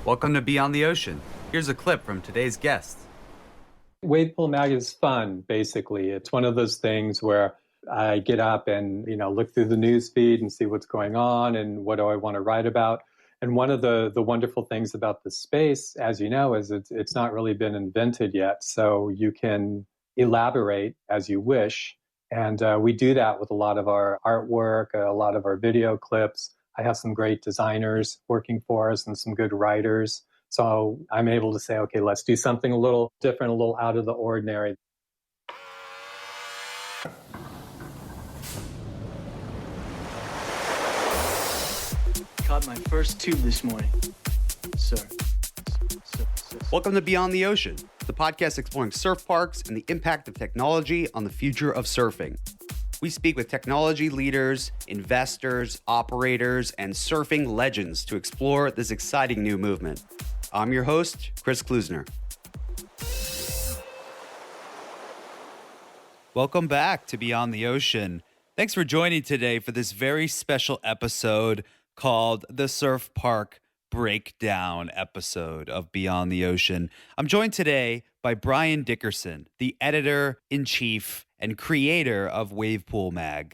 Welcome to Beyond the Ocean. Here's a clip from today's guest. WavePoolMag is fun, basically. It's one of those things where I get up and, look through the news feed and see what's going on and what do I want to write about. And one of the wonderful things about the space, as you know, is it's not really been invented yet. So you can elaborate as you wish. And we do that with a lot of our artwork, a lot of our video clips. I have some great designers working for us and some good writers. So I'm able to say, okay, let's do something a little different, a little out of the ordinary. Caught my first tube this morning, sir. Welcome to Beyond the Ocean, the podcast exploring surf parks and the impact of technology on the future of surfing. We speak with technology leaders, investors, operators, and surfing legends to explore this exciting new movement. I'm your host, Chris Kluesener. Welcome back to Beyond the Ocean. Thanks for joining today for this very special episode called the Surf Park Breakdown episode of Beyond the Ocean. I'm joined today by Bryan Dickerson, the editor-in-chief and creator of WavePoolMag.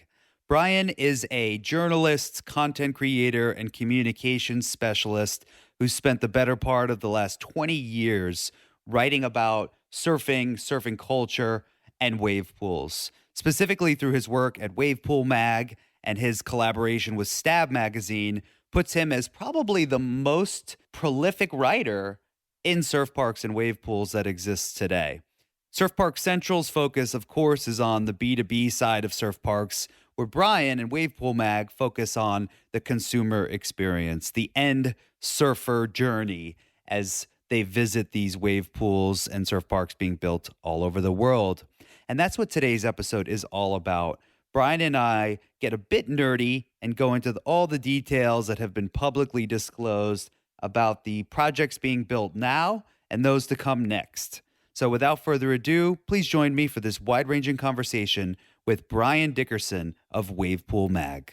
Bryan is a journalist, content creator, and communications specialist who spent the better part of the last 20 years writing about surfing culture, and wave pools. Specifically through his work at WavePoolMag and his collaboration with Stab Magazine puts him as probably the most prolific writer in surf parks and wave pools that exists today. SurfparkCentral's focus, of course, is on the B2B side of surf parks, where Bryan and WavePoolMag focus on the consumer experience, the end surfer journey as they visit these wave pools and surf parks being built all over the world. And that's what today's episode is all about. Bryan and I get a bit nerdy and go into all the details that have been publicly disclosed about the projects being built now and those to come next. So without further ado, please join me for this wide-ranging conversation with Bryan Dickerson of WavePoolMag.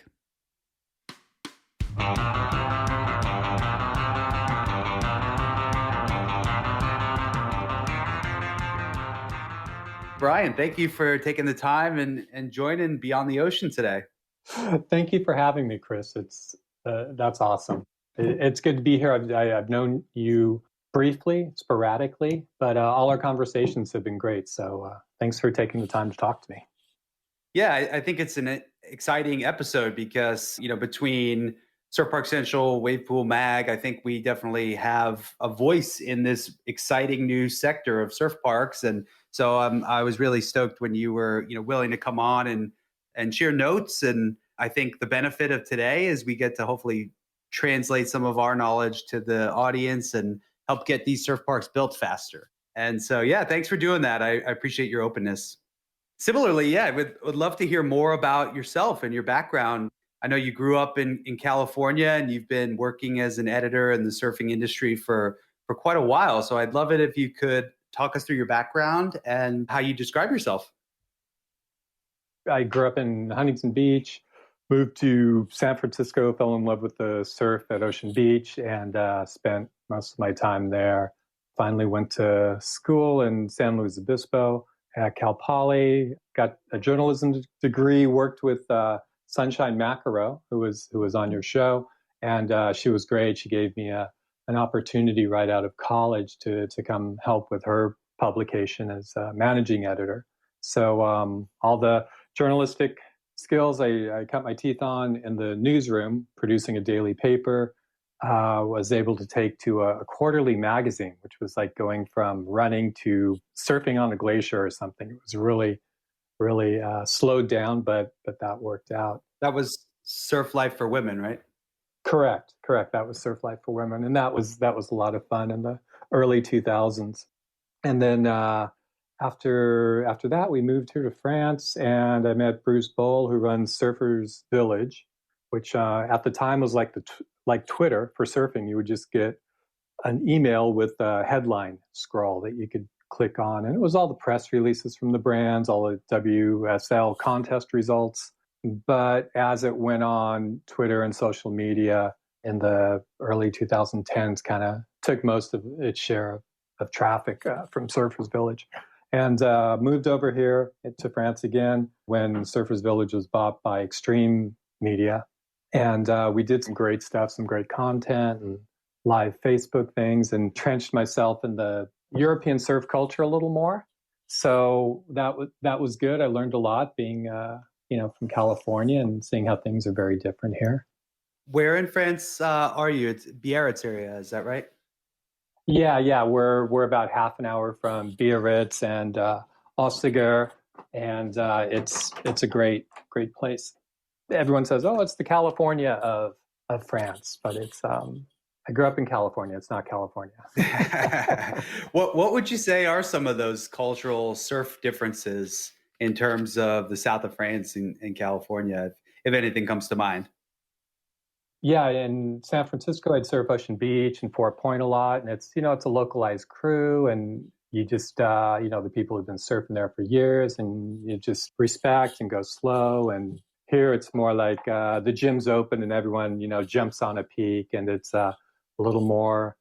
Bryan, thank you for taking the time and joining Beyond the Ocean today. Thank you for having me, Chris. That's awesome. It's good to be here. I've known you briefly, sporadically, but all our conversations have been great. So thanks for taking the time to talk to me. Yeah, I think it's an exciting episode because, between SurfparkCentral, WavePoolMag, I think we definitely have a voice in this exciting new sector of surf parks. And so I was really stoked when you were, willing to come on and share notes. And I think the benefit of today is we get to hopefully translate some of our knowledge to the audience and help get these surf parks built faster. And so, yeah, thanks for doing that. I appreciate your openness. Similarly, yeah, I would love to hear more about yourself and your background. I know you grew up in California and you've been working as an editor in the surfing industry for quite a while. So I'd love it if you could talk us through your background and how you describe yourself. I grew up in Huntington Beach, moved to San Francisco, fell in love with the surf at Ocean Beach, and spent most of my time there. Finally went to school in San Luis Obispo at Cal Poly, got a journalism degree, worked with Sunshine Macaro, who was on your show, and she was great. She gave me an opportunity right out of college to come help with her publication as managing editor. So all the journalistic skills I cut my teeth on in the newsroom, producing a daily paper, was able to take to a quarterly magazine, which was like going from running to surfing on a glacier or something. It was really slowed down, but that worked out. That was Surf Life for Women, right? Correct. That was Surf Life for Women, and that was a lot of fun in the early 2000s. And then after that, we moved here to France, and I met Bruce Boll, who runs Surfers Village, which at the time was like like Twitter for surfing. You would just get an email with a headline scroll that you could click on, and it was all the press releases from the brands, all the WSL contest results. But as it went on, Twitter and social media in the early 2010s kind of took most of its share of traffic from Surfers Village. And moved over here to France again when Surfers Village was bought by Extreme Media. And we did some great stuff, some great content and live Facebook things, and entrenched myself in the European surf culture a little more. So that was good. I learned a lot being from California and seeing how things are very different here. Where in France are you? It's Biarritz area, is that right? Yeah. We're about half an hour from Biarritz and Ossiger, and it's a great place. Everyone says, "Oh, it's the California of France," but it's I grew up in California. It's not California. What would you say are some of those cultural surf differences in terms of the south of France and California, if anything comes to mind? Yeah, in San Francisco, I'd surf Ocean Beach and Fort Point a lot, and it's a localized crew, and you just the people have been surfing there for years, and you just respect and go slow. And here, it's more like the gym's open and everyone jumps on a peak, and it's a little more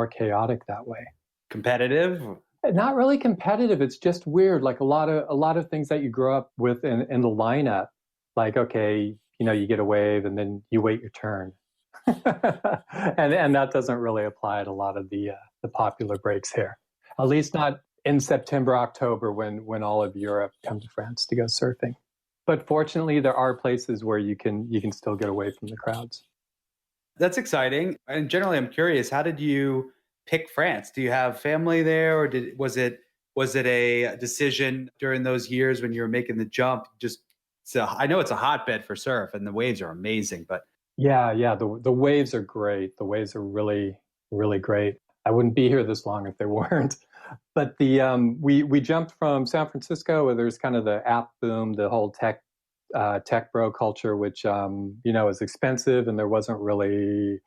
chaotic that way. Competitive? Not really competitive. It's just weird. Like a lot of things that you grow up with in the lineup. Like, okay, you get a wave and then you wait your turn. and that doesn't really apply to a lot of the popular breaks here. At least not in September, October, when all of Europe come to France to go surfing. But fortunately, there are places where you can still get away from the crowds. That's exciting. And generally, I'm curious, how did you pick France? Do you have family there, or was it a decision during those years when you were making the jump? So I know it's a hotbed for surf, and the waves are amazing. But yeah, the waves are great. The waves are really, really great. I wouldn't be here this long if they weren't. But we jumped from San Francisco, where there's kind of the app boom, the whole tech bro culture, which is expensive, and there wasn't really,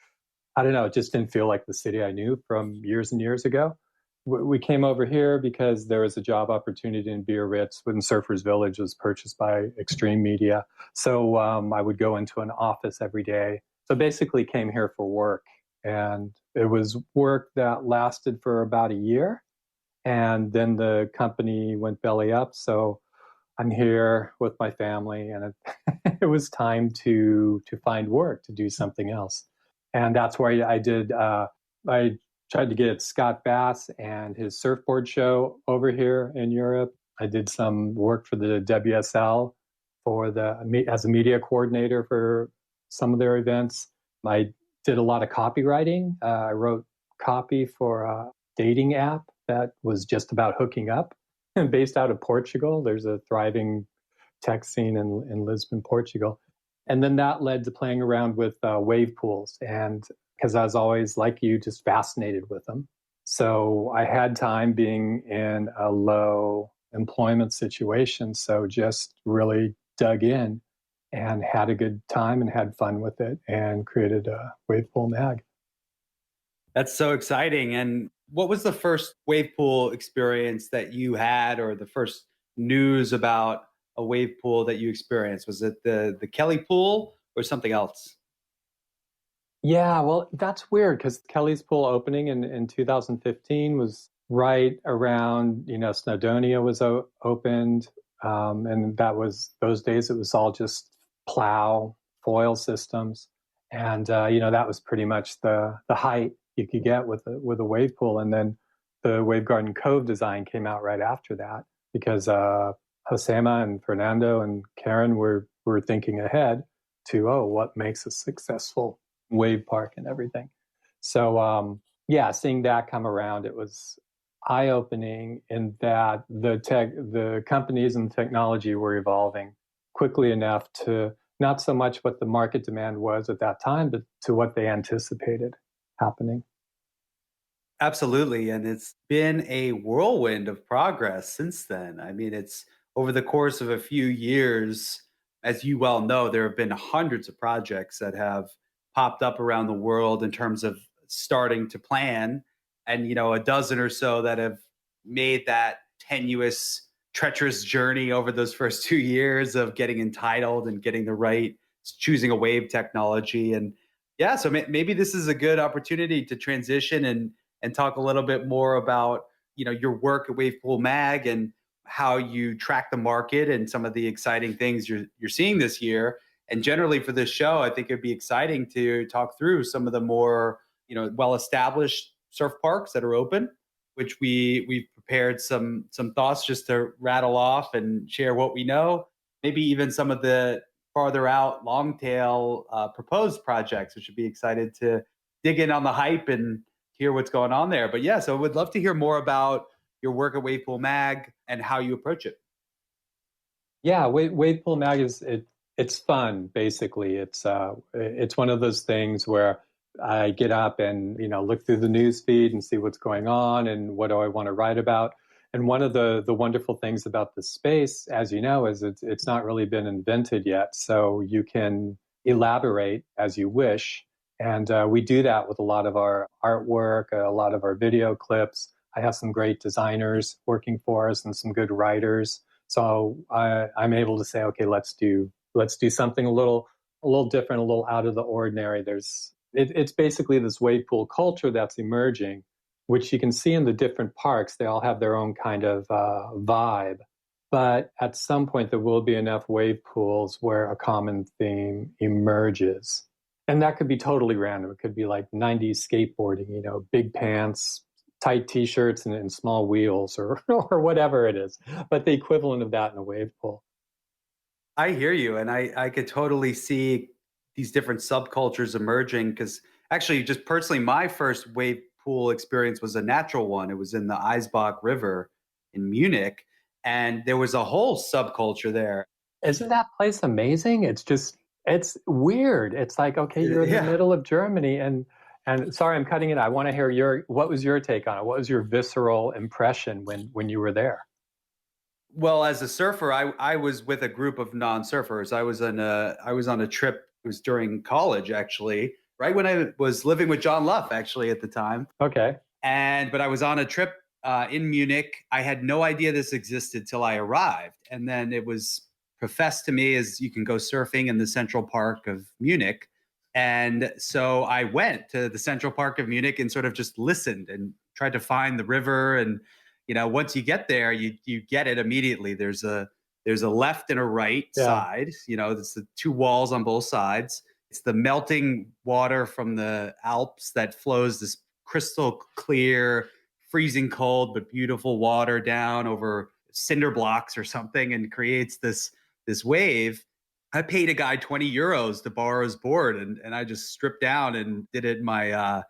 I don't know, it just didn't feel like the city I knew from years and years ago. We came over here because there was a job opportunity in Biarritz when Surfers Village was purchased by Extreme Media. So I would go into an office every day. So basically came here for work, and it was work that lasted for about a year. And then the company went belly up. So I'm here with my family, and it was time to find work, to do something else. And that's where I did, I tried to get Scott Bass and his surfboard show over here in Europe. I did some work for the WSL as a media coordinator for some of their events. I did a lot of copywriting. I wrote copy for a dating app that was just about hooking up. Based out of Portugal. There's a thriving tech scene in Lisbon, Portugal. And then that led to playing around with wave pools. And because I was always, like you, just fascinated with them. So I had time being in a low employment situation. So just really dug in and had a good time and had fun with it and created a WavePoolMag. that's so exciting. And what was the first wave pool experience that you had, or the first news about a wave pool that you experienced? Was it the Kelly pool or something else? Yeah, well, that's weird because Kelly's pool opening in 2015 was right around, Snowdonia was opened. And that was, those days, it was all just plow foil systems. And, that was pretty much the height you could get with a wave pool. And then the Wave Garden Cove design came out right after that because Josema and Fernando and Karen were thinking ahead to, what makes a successful wave park and everything. So, seeing that come around, it was eye-opening in that the companies and the technology were evolving quickly enough to not so much what the market demand was at that time, but to what they anticipated happening. Absolutely. And it's been a whirlwind of progress since then. I mean, it's over the course of a few years, as you well know, there have been hundreds of projects that have popped up around the world in terms of starting to plan, and a dozen or so that have made that tenuous, treacherous journey over those first 2 years of getting entitled and getting the right, choosing a wave technology. And Yeah, so maybe this is a good opportunity to transition and talk a little bit more about your work at WavePool Mag and how you track the market and some of the exciting things you're seeing this year. And generally for this show, I think it'd be exciting to talk through some of the more well established surf parks that are open, which we've prepared some thoughts just to rattle off and share what we know. Maybe even some of the farther out long tail proposed projects, which would be excited to dig in on the hype and hear what's going on there. But yeah, so I would love to hear more about your work at WavePool Mag and how you approach it. Yeah, WavePool Mag it's fun. Basically, it's one of those things where I get up and look through the news feed and see what's going on and what do I want to write about. And one of the wonderful things about the space, as you know, is it's not really been invented yet. So you can elaborate as you wish. And we do that with a lot of our artwork, a lot of our video clips. I have some great designers working for us and some good writers. So I'm able to say, okay, let's do something a little different, a little out of the ordinary. It's basically this wave pool culture that's emerging, which you can see in the different parks. They all have their own kind of vibe. But at some point, there will be enough wave pools where a common theme emerges. And that could be totally random. It could be like 90s skateboarding, big pants, tight T-shirts, and small wheels or whatever it is. But the equivalent of that in a wave pool. I hear you. And I could totally see these different subcultures emerging because actually, just personally, my first wave pool experience was a natural one. It was in the Eisbach River in Munich, and there was a whole subculture there. Isn't that place amazing? It's weird. It's like, okay, you're in the middle of Germany, and sorry, I'm cutting it. I want to hear what was your take on it? What was your visceral impression when you were there? Well, as a surfer, I was with a group of non-surfers. I was on a trip. It was during college, actually, right when I was living with John Luff, actually, at the time. Okay. But I was on a trip in Munich. I had no idea this existed till I arrived. And then it was professed to me as you can go surfing in the Central Park of Munich. And so I went to the Central Park of Munich and sort of just listened and tried to find the river. And, once you get there, you get it immediately. There's a left and a right side. It's the two walls on both sides. It's the melting water from the Alps that flows this crystal clear, freezing cold, but beautiful water down over cinder blocks or something and creates this wave. I paid a guy 20 euros to borrow his board and I just stripped down and did it in my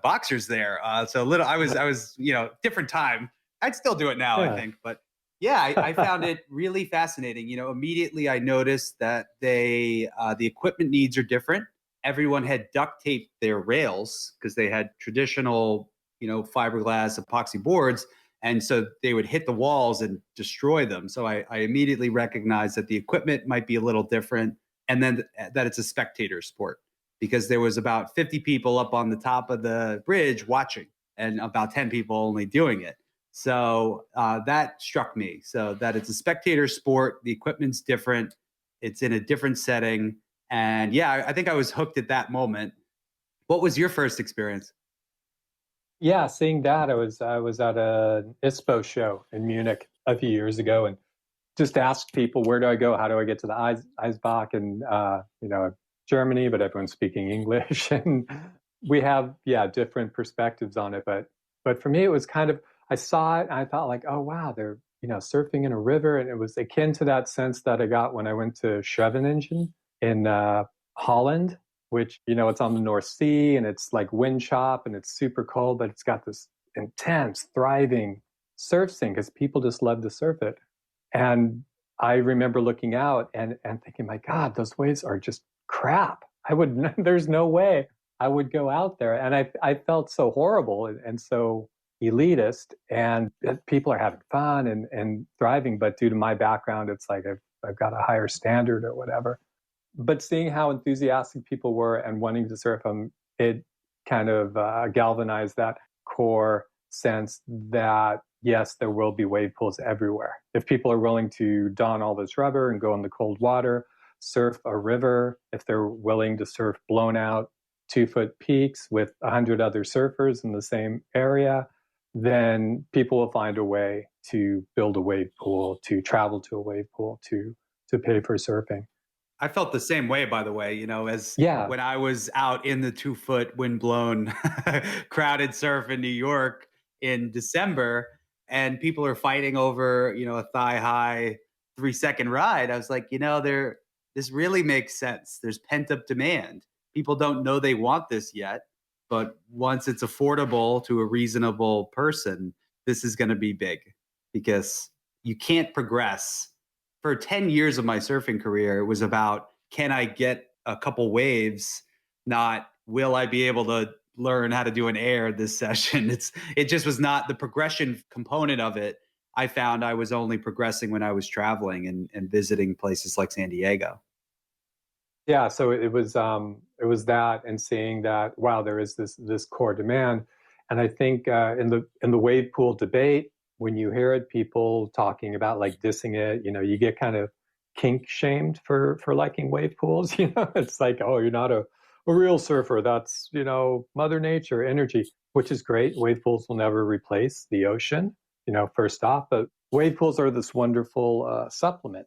boxers there. I was, different time. I'd still do it now, I think, but yeah, I found it really fascinating. Immediately I noticed that the equipment needs are different. Everyone had duct taped their rails because they had traditional, fiberglass epoxy boards. And so they would hit the walls and destroy them. So I immediately recognized that the equipment might be a little different and then that it's a spectator sport because there was about 50 people up on the top of the bridge watching and about 10 people only doing it. So that struck me. So that it's a spectator sport, the equipment's different, it's in a different setting. And yeah, I think I was hooked at that moment. What was your first experience? Yeah, seeing that, I was at an ISPO show in Munich a few years ago and just asked people, where do I go? How do I get to the Eisbach in Germany? But everyone's speaking English. And we have, different perspectives on it. But for me, it was kind of, I saw it and I thought like, oh, wow, they're, surfing in a river. And it was akin to that sense that I got when I went to Scheveningen in Holland, which, it's on the North Sea and it's like wind chop and it's super cold, but it's got this intense, thriving surf scene because people just love to surf it. And I remember looking out and thinking, my God, those waves are just crap. There's no way I would go out there. And I felt so horrible and so elitist, and people are having fun and thriving. But due to my background, it's like I've got a higher standard or whatever. But seeing how enthusiastic people were and wanting to surf them, it kind of galvanized that core sense that, yes, there will be wave pools everywhere. If people are willing to don all this rubber and go in the cold water, surf a river, if they're willing to surf blown out 2-foot peaks with 100 other surfers in the same area, then people will find a way to build a wave pool, to travel to a wave pool, to pay for surfing. I felt the same way, by the way, as Yeah. when I was out in the 2-foot windblown, crowded surf in New York in December, and people are fighting over, a thigh high 3-second ride. I was like, this really makes sense. There's pent up demand. People don't know they want this yet, but once it's affordable to a reasonable person, this is going to be big because you can't progress. For 10 years of my surfing career, it was about, can I get a couple waves? Not, will I be able to learn how to do an air this session? It just was not the progression component of it. I found I was only progressing when I was traveling and visiting places like San Diego. Yeah, so it was that, and seeing that, wow, there is this core demand. And I think in the wave pool debate, when you hear it, people talking about like dissing it, you get kind of kink shamed for liking wave pools. It's like, oh, you're not a real surfer. That's Mother Nature energy, which is great. Wave pools will never replace the ocean, first off, but wave pools are this wonderful supplement.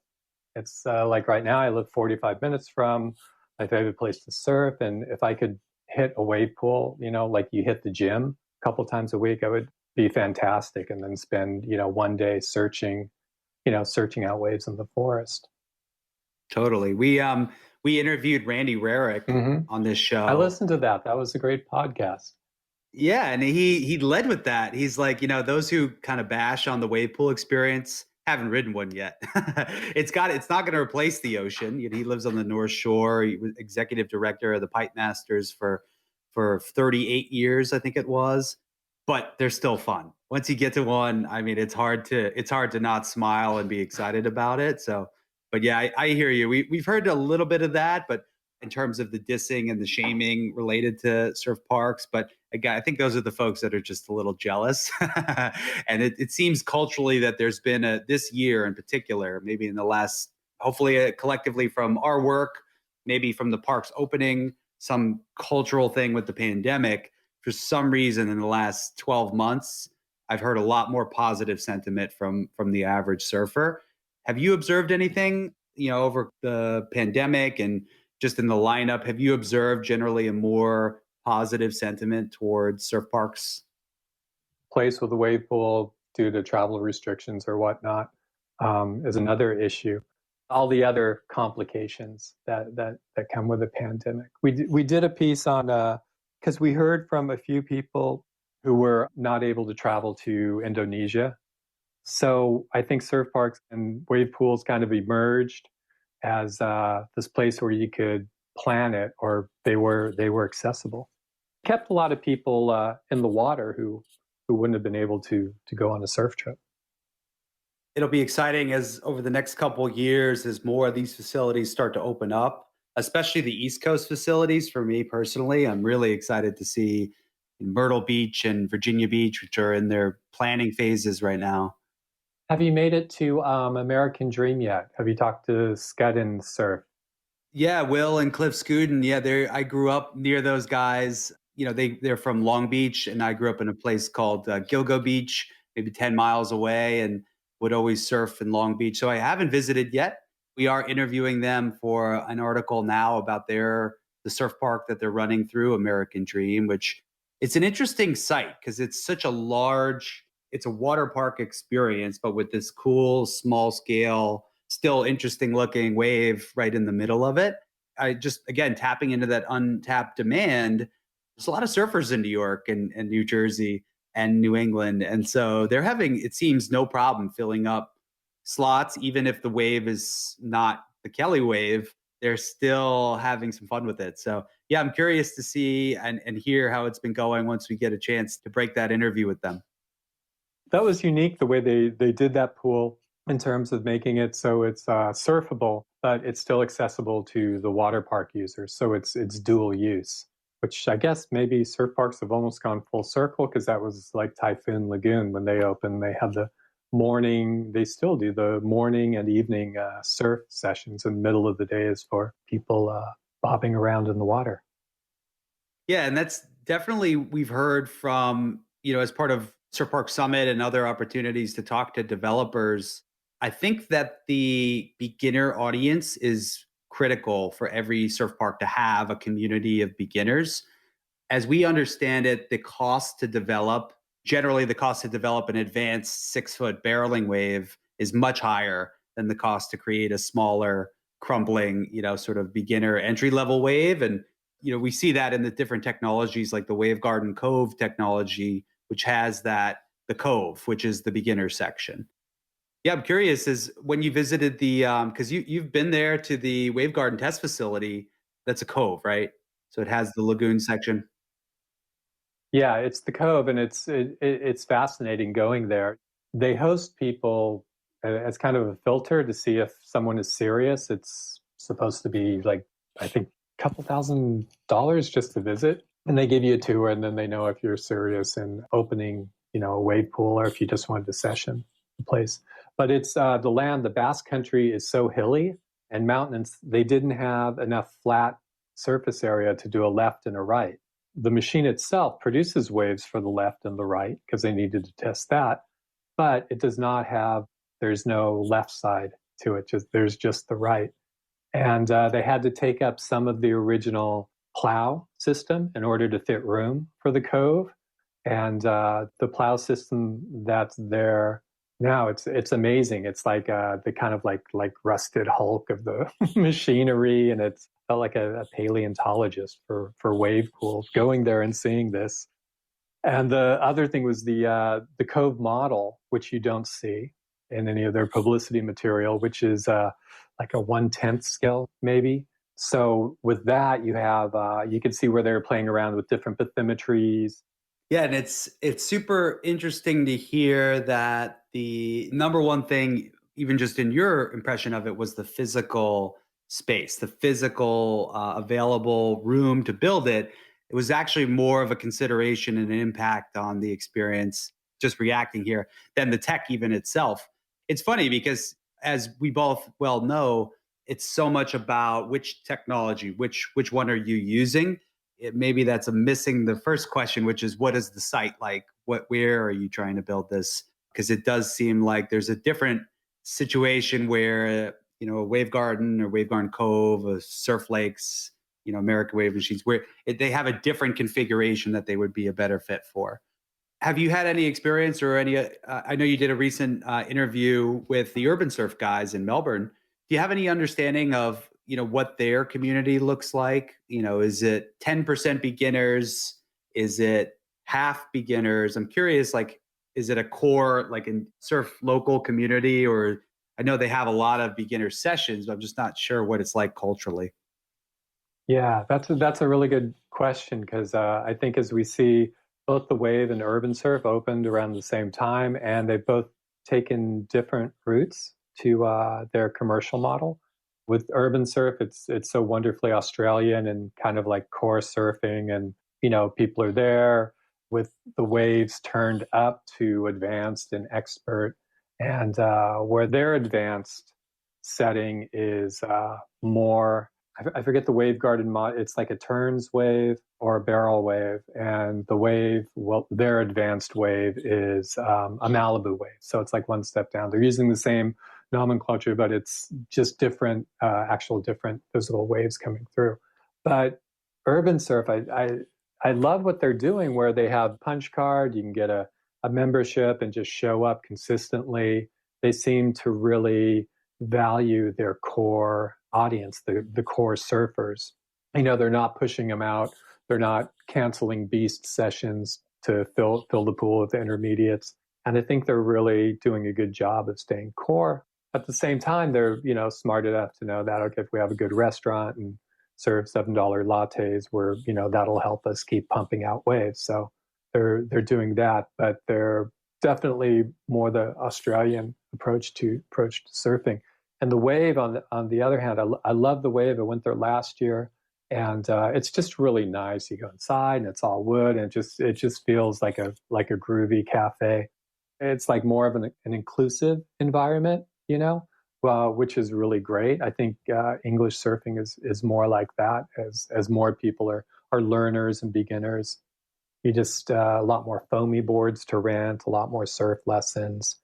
It's like right now I live 45 minutes from my favorite place to surf. And if I could hit a wave pool, like you hit the gym a couple times a week, I would be fantastic. And then spend, one day searching out waves in the forest. Totally. We interviewed Randy Rarick on this show. I listened to that. That was a great podcast. Yeah. And he led with that. He's like, those who kind of bash on the wave pool experience haven't ridden one yet. It's not going to replace the ocean. He lives on the North Shore. He was executive director of the Pipe Masters for 38 years, I think it was. But they're still fun. Once you get to one, I mean, it's hard to not smile and be excited about it. So, but yeah, I hear you. We've heard a little bit of that, but in terms of the dissing and the shaming related to surf parks. But again, I think those are the folks that are just a little jealous. And it seems culturally that there's been this year in particular, maybe in the last, hopefully collectively from our work, maybe from the parks opening, some cultural thing with the pandemic. For some reason in the last 12 months, I've heard a lot more positive sentiment from the average surfer. Have you observed anything, over the pandemic and just in the lineup? Have you observed generally a more positive sentiment towards surf parks? Place with a wave pool due to travel restrictions or whatnot is another issue. All the other complications that come with a pandemic. We did a piece on because we heard from a few people who were not able to travel to Indonesia. So I think surf parks and wave pools kind of emerged as this place where you could plan it, or they were accessible. Kept a lot of people in the water who wouldn't have been able to go on a surf trip. It'll be exciting as over the next couple of years as more of these facilities start to open up, especially the East Coast facilities. For me personally, I'm really excited to see Myrtle Beach and Virginia Beach, which are in their planning phases right now. Have you made it to American Dream yet? Have you talked to Scudden Surf? Yeah, Will and Cliff Scudden. Yeah, I grew up near those guys. They're from Long Beach, and I grew up in a place called Gilgo Beach, maybe 10 miles away, and would always surf in Long Beach. So I haven't visited yet. We are interviewing them for an article now about the surf park that they're running through, American Dream, which it's an interesting site because it's such a large, it's a water park experience, but with this cool, small scale, still interesting looking wave right in the middle of it. I just, again, tapping into that untapped demand. There's a lot of surfers in New York and New Jersey and New England. And so they're having, it seems, no problem filling up slots, even if the wave is not the Kelly wave, they're still having some fun with it. So yeah, I'm curious to see and hear how it's been going once we get a chance to break that interview with them. That was unique, the way they did that pool in terms of making it so it's surfable, but it's still accessible to the water park users. So it's dual use, which I guess maybe surf parks have almost gone full circle, because that was like Typhoon Lagoon when they opened. They had the morning, they still do the morning and evening surf sessions, in the middle of the days for people bobbing around in the water. Yeah, and that's definitely we've heard from, as part of Surf Park Summit and other opportunities to talk to developers. I think that the beginner audience is critical for every surf park to have a community of beginners. As we understand it, generally the cost to develop an advanced 6 foot barreling wave is much higher than the cost to create a smaller, crumbling, sort of beginner entry level wave. And, we see that in the different technologies like the Wavegarden Cove technology, which has the Cove, which is the beginner section. Yeah, I'm curious is when you visited because you've been there to the Wavegarden test facility, that's a cove, right? So it has the lagoon section. Yeah, it's the Cove, and it's fascinating going there. They host people as kind of a filter to see if someone is serious. It's supposed to be like, I think, a couple $1,000 just to visit, and they give you a tour, and then they know if you're serious in opening, a wave pool, or if you just wanted to session the place. But it's the land. The Basque Country is so hilly and mountainous. They didn't have enough flat surface area to do a left and a right. The machine itself produces waves for the left and the right because they needed to test that, but it does not have, there's no left side to it, there's just the right. And they had to take up some of the original plow system in order to fit room for the Cove. And the plow system that's there now, it's amazing. It's like the kind of like rusted hulk of the machinery, and it's felt like a paleontologist for wave pools going there and seeing this. And the other thing was the Cove model, which you don't see in any of their publicity material, which is like a 1/10 scale maybe. So with that, you have you can see where they're playing around with different bathymetries. Yeah, and it's super interesting to hear that the number one thing, even just in your impression of it, was the physical space, the physical available room to build it. It was actually more of a consideration and an impact on the experience, just reacting here, than the tech even itself. It's funny because, as we both well know, it's so much about which technology, which one are you using. Maybe that's a missing the first question, which is what is the site like? Where are you trying to build this? Because it does seem like there's a different situation where, a Wavegarden or Wavegarden Cove, or Surf Lakes, American Wave Machines, where they have a different configuration that they would be a better fit for. Have you had any experience or any? I know you did a recent interview with the Urban Surf guys in Melbourne. Do you have any understanding of what their community looks like? Is it 10% beginners? Is it half beginners? I'm curious. Like, is it a core like in surf local community, or I know they have a lot of beginner sessions, but I'm just not sure what it's like culturally. Yeah, that's a really good question because I think as we see both the Wave and Urban Surf opened around the same time, and they've both taken different routes to their commercial model. With Urban Surf, it's so wonderfully Australian and kind of like core surfing, and people are there with the waves turned up to advanced and expert, and where their advanced setting is more. I forget the Wavegarden mod. It's like a turns wave or a barrel wave, and the wave, well, their advanced wave is a Malibu wave. So it's like one step down. They're using the same nomenclature, but it's just different, different physical waves coming through. But Urban Surf, I love what they're doing, where they have punch card. You can get a membership and just show up consistently. They seem to really value their core audience, the core surfers. They're not pushing them out. They're not canceling beast sessions to fill the pool with the intermediates. And I think they're really doing a good job of staying core. At the same time, they're smart enough to know that, okay, if we have a good restaurant and serve $7 lattes, where that'll help us keep pumping out waves. So they're doing that, but they're definitely more the Australian approach to surfing. And the Wave, on the other hand, I love the Wave. I went there last year, and it's just really nice. You go inside, and it's all wood, and it just feels like a groovy cafe. It's like more of an inclusive environment, which is really great. I think English surfing is more like that, as more people are are learners and beginners. You just a lot more foamy boards to rent, a lot more surf lessons.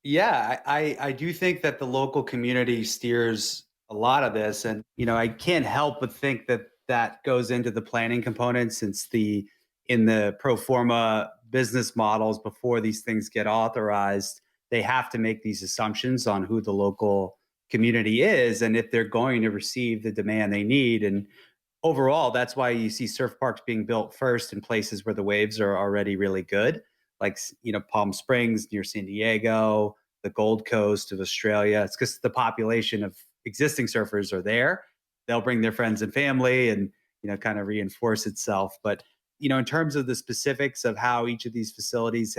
Yeah, I do think that the local community steers a lot of this. And, I can't help but think that that goes into the planning component since in the pro forma business models before these things get authorized, they have to make these assumptions on who the local community is and if they're going to receive the demand they need. And overall, that's why you see surf parks being built first in places where the waves are already really good, like Palm Springs near San Diego, the Gold Coast of Australia. It's because the population of existing surfers are there. They'll bring their friends and family, and kind of reinforce itself. But in terms of the specifics of how each of these facilities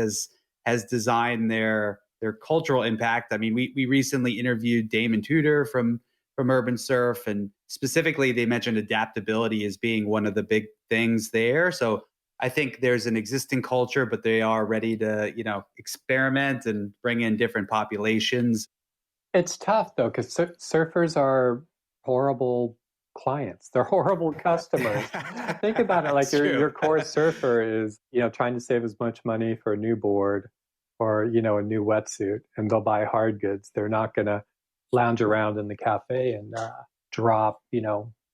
has designed their cultural impact, I mean, we recently interviewed Damon Tudor from Urban Surf, and specifically they mentioned adaptability as being one of the big things there. So I think there's an existing culture, but they are ready to experiment and bring in different populations. It's tough though, because surfers are horrible clients. They're horrible customers. Think about it, like your core surfer is trying to save as much money for a new board or a new wetsuit, and they'll buy hard goods. They're not going to lounge around in the cafe and drop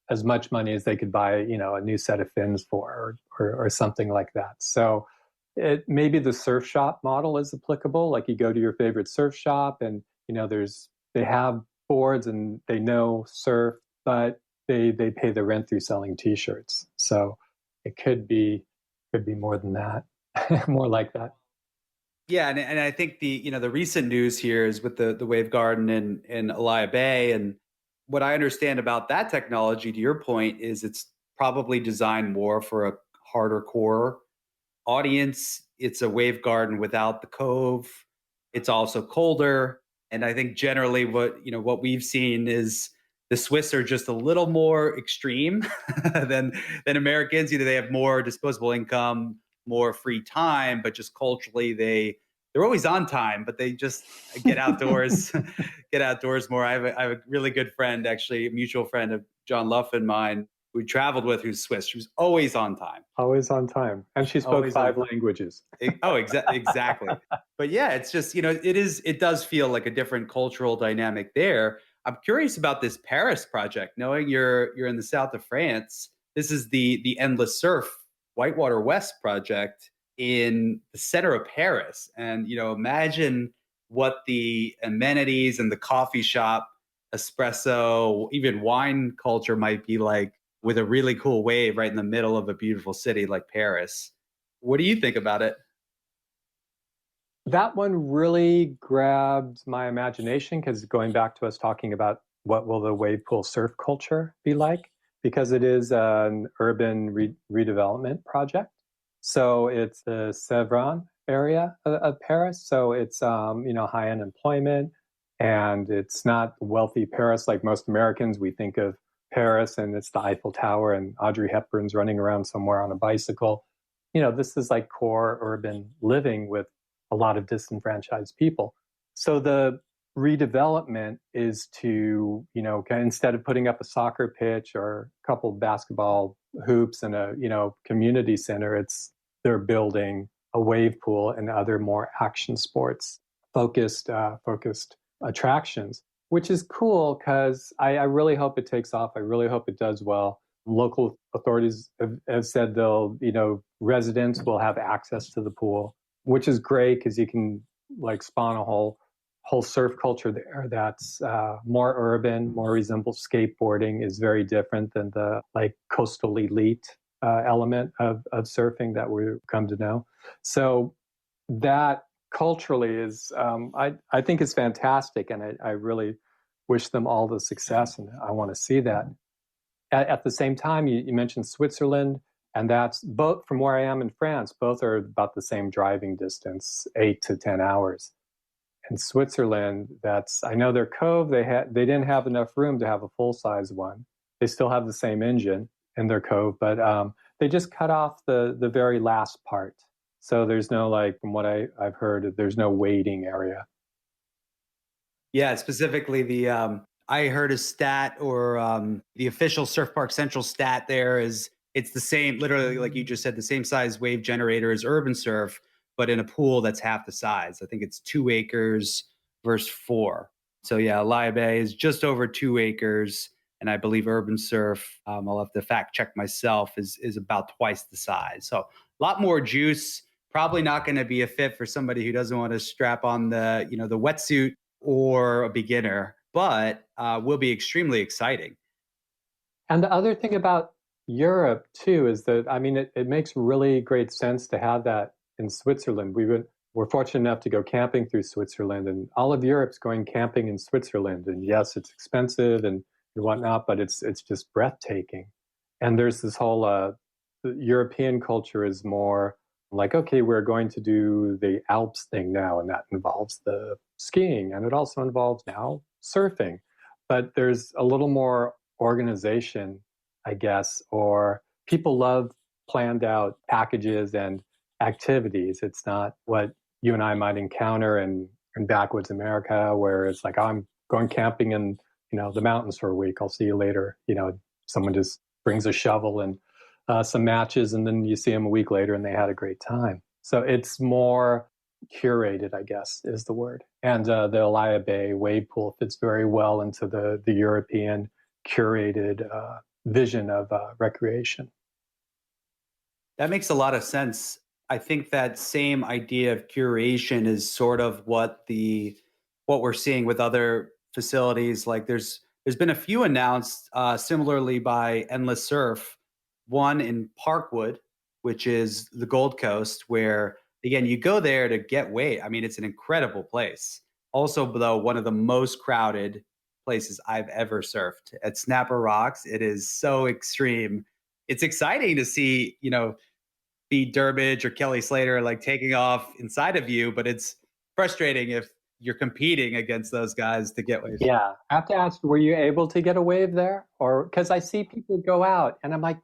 as much money as they could buy a new set of fins for or something like that. So maybe the surf shop model is applicable. Like you go to your favorite surf shop and they have boards and they know surf, but they pay the rent through selling T-shirts. So it could be more than that, more like that. Yeah, and I think the recent news here is with the Wave Garden in Elia Bay, and what I understand about that technology, to your point, is it's probably designed more for a harder core audience. It's a wave garden without the cove. It's also colder, and I think generally what we've seen is the Swiss are just a little more extreme than Americans. They have more disposable income, more free time, but just culturally they're always on time, but they just get outdoors, get outdoors more. I have a really good friend, actually a mutual friend of John Luff and mine, who we traveled with, who's Swiss. She was always on time. Always on time. And she spoke 5 languages. Exactly. But yeah, it's just, it does feel like a different cultural dynamic there. I'm curious about this Paris project, knowing you're in the south of France. This is the Endless Surf Whitewater West project in the center of Paris. And, imagine what the amenities and the coffee shop, espresso, even wine culture might be like with a really cool wave right in the middle of a beautiful city like Paris. What do you think about it? That one really grabbed my imagination because going back to us talking about what will the wave pool surf culture be like, because it is an urban redevelopment project. So it's the Sèvres area of Paris. So it's high unemployment, and it's not wealthy Paris like most Americans. We think of Paris and it's the Eiffel Tower and Audrey Hepburn's running around somewhere on a bicycle. This is like core urban living with a lot of disenfranchised people. So the redevelopment is to, instead of putting up a soccer pitch or a couple of basketball hoops and a, community center, they're building a wave pool and other more action sports focused attractions, which is cool because I really hope it takes off. I really hope it does well. Local authorities have said they'll, residents will have access to the pool, which is great because you can spawn a whole surf culture there that's more urban, more resembles skateboarding, is very different than the coastal elite element of surfing that we've come to know. So that culturally is, I think is fantastic, and I really wish them all the success, and I want to see that. At the same time, you mentioned Switzerland, and that's both from where I am in France, both are about the same driving distance, 8 to 10 hours. In Switzerland, I know their cove, they didn't have enough room to have a full-size one. They still have the same engine in their cove, but they just cut off the very last part. So there's no, from what I've heard, there's no waiting area. Yeah, specifically I heard a stat, or the official SurfParkCentral stat there is it's the same, literally, like you just said, the same size wave generator as Urban Surf, but in a pool that's half the size. I think it's 2 acres versus 4. So yeah, Elia Bay is just over 2 acres. And I believe Urban Surf, I'll have to fact check myself, is about twice the size. So a lot more juice. Probably not going to be a fit for somebody who doesn't want to strap on the, the wetsuit or a beginner, but will be extremely exciting. And the other thing about Europe too is that, I mean, it makes really great sense to have that in Switzerland. We're fortunate enough to go camping through Switzerland, and all of Europe's going camping in Switzerland. And yes, it's expensive and whatnot, but it's just breathtaking. And there's this whole the European culture is more like, okay, we're going to do the Alps thing now, and that involves the skiing, and it also involves now surfing. But there's a little more organization, I guess, or people love planned out packages and activities. It's not what you and I might encounter in backwoods America, where it's like, oh, I'm going camping in the mountains for a week. I'll see you later. Someone just brings a shovel and some matches, and then you see them a week later and they had a great time. So it's more curated, I guess, is the word. And the Elia Bay wave pool fits very well into the European curated vision of recreation. That makes a lot of sense. I think that same idea of curation is sort of what we're seeing with other facilities. Like there's been a few announced similarly by Endless Surf, one in Parkwood, which is the Gold Coast, where again, you go there to get weight. I mean, it's an incredible place. Also, though, one of the most crowded places I've ever surfed. At Snapper Rocks, it is so extreme. It's exciting to see, be Durbridge or Kelly Slater like taking off inside of you, but it's frustrating if you're competing against those guys to get waves. Yeah. I have to ask, were you able to get a wave there? Or because I see people go out and I'm like,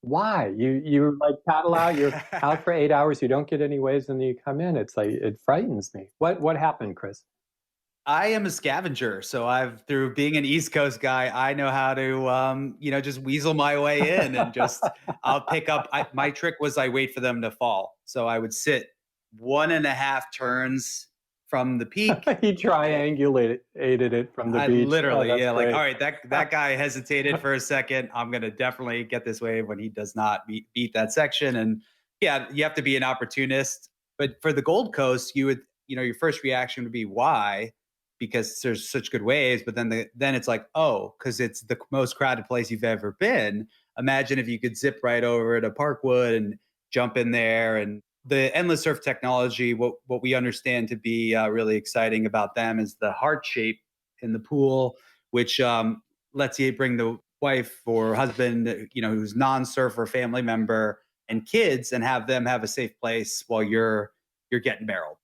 why? You like paddle out, you're out for 8 hours, you don't get any waves, and then you come in. It's like, it frightens me. What happened, Chris? I am a scavenger. So through being an East Coast guy, I know how to, just weasel my way in and I'll pick up. My trick was I wait for them to fall. So I would sit 1.5 turns from the peak. He triangulated it from the beach. Literally, yeah, great. Like, all right, that guy hesitated for a second. I'm going to definitely get this wave when he does not beat that section. And yeah, you have to be an opportunist. But for the Gold Coast, you would, your first reaction would be why? Because there's such good waves, but then it's like, oh, because it's the most crowded place you've ever been. Imagine if you could zip right over to Parkwood and jump in there. And the Endless Surf technology, what we understand to be really exciting about them is the heart shape in the pool, which lets you bring the wife or husband, who's non-surfer, family member, and kids, and have them have a safe place while you're getting barreled.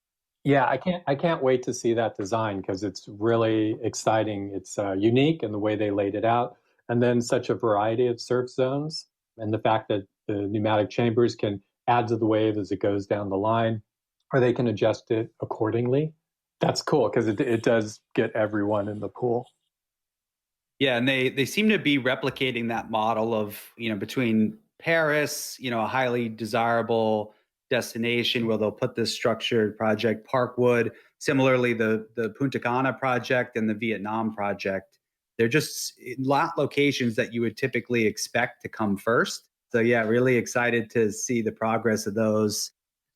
Yeah, I can't wait to see that design because it's really exciting. It's unique in the way they laid it out, and then such a variety of surf zones, and the fact that the pneumatic chambers can add to the wave as it goes down the line, or they can adjust it accordingly. That's cool because it does get everyone in the pool. Yeah, and they seem to be replicating that model of between Paris, a highly desirable destination where they'll put this structured project, Parkwood. Similarly, the Punta Cana project and the Vietnam project. They're just not locations that you would typically expect to come first. So yeah, really excited to see the progress of those.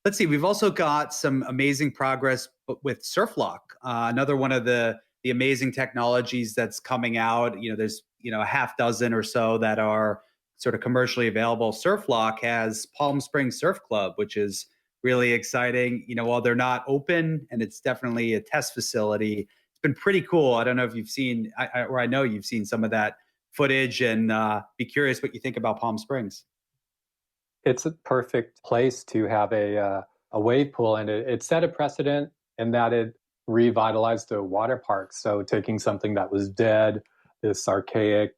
Let's see, we've also got some amazing progress with Surflock, another one of the amazing technologies that's coming out. There's a half dozen or so that are sort of commercially available. Surflock has Palm Springs Surf Club, which is really exciting. While they're not open and it's definitely a test facility, it's been pretty cool. I don't know if you've seen, I know you've seen some of that footage, and be curious what you think about Palm Springs. It's a perfect place to have a wave pool, and it set a precedent in that it revitalized a water park. So taking something that was dead, this archaic,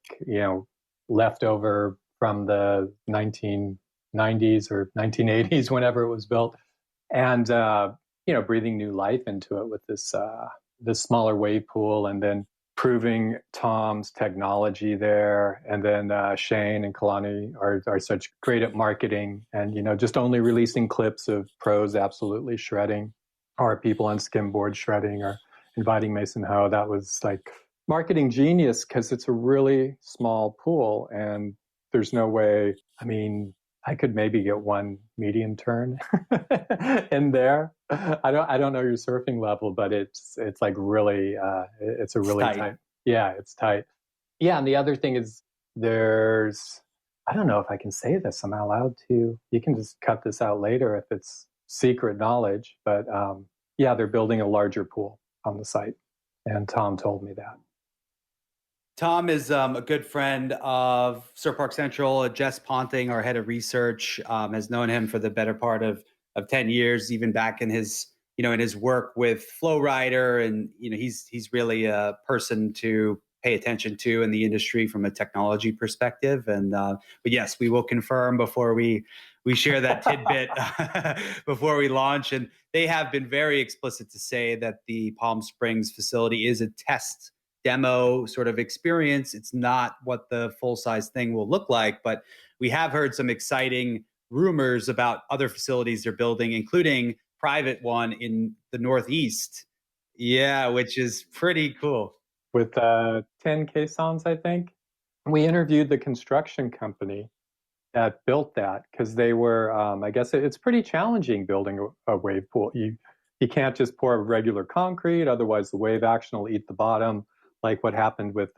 leftover from the 1990s or 1980s, whenever it was built, and breathing new life into it with this smaller wave pool, and then proving Tom's technology there. And then Shane and Kalani are such great at marketing and, just only releasing clips of pros absolutely shredding or people on skimboard shredding or inviting Mason Ho. That was like marketing genius because it's a really small pool and there's no way, I could maybe get one medium turn in there. I don't know your surfing level, but it's like really it's a really tight. Yeah, it's tight. Yeah, and the other thing is I don't know if I can say this. Am I allowed to? You can just cut this out later if it's secret knowledge. But yeah, they're building a larger pool on the site, and Tom told me that. Tom is a good friend of surfparkcentral. Jess Ponting, our head of research, has known him for the better part of 10 years, even back in his work with Flowrider. And, he's really a person to pay attention to in the industry from a technology perspective. And, but yes, we will confirm before we share that tidbit before we launch. And they have been very explicit to say that the Palm Springs facility is a test demo sort of experience. It's not what the full-size thing will look like, but we have heard some exciting rumors about other facilities they're building, including private one in the Northeast. Yeah, which is pretty cool. With 10 caissons, I think. We interviewed the construction company that built that because they were, I guess it's pretty challenging building a wave pool. You can't just pour regular concrete, otherwise the wave action will eat the bottom, like what happened with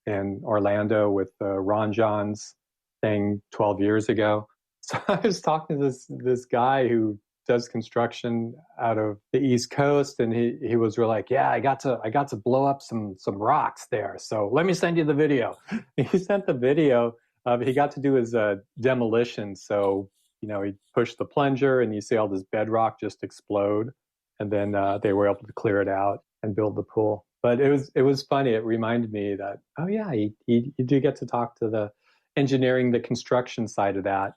in Orlando with Ron John's thing 12 years ago. So I was talking to this guy who does construction out of the East Coast, and he was real like, yeah, I got to blow up some rocks there. So let me send you the video. He sent the video. He got to do his demolition. So he pushed the plunger, and you see all this bedrock just explode, and then they were able to clear it out and build the pool. But it was funny. It reminded me that, oh yeah, you do get to talk to the engineering, the construction side of that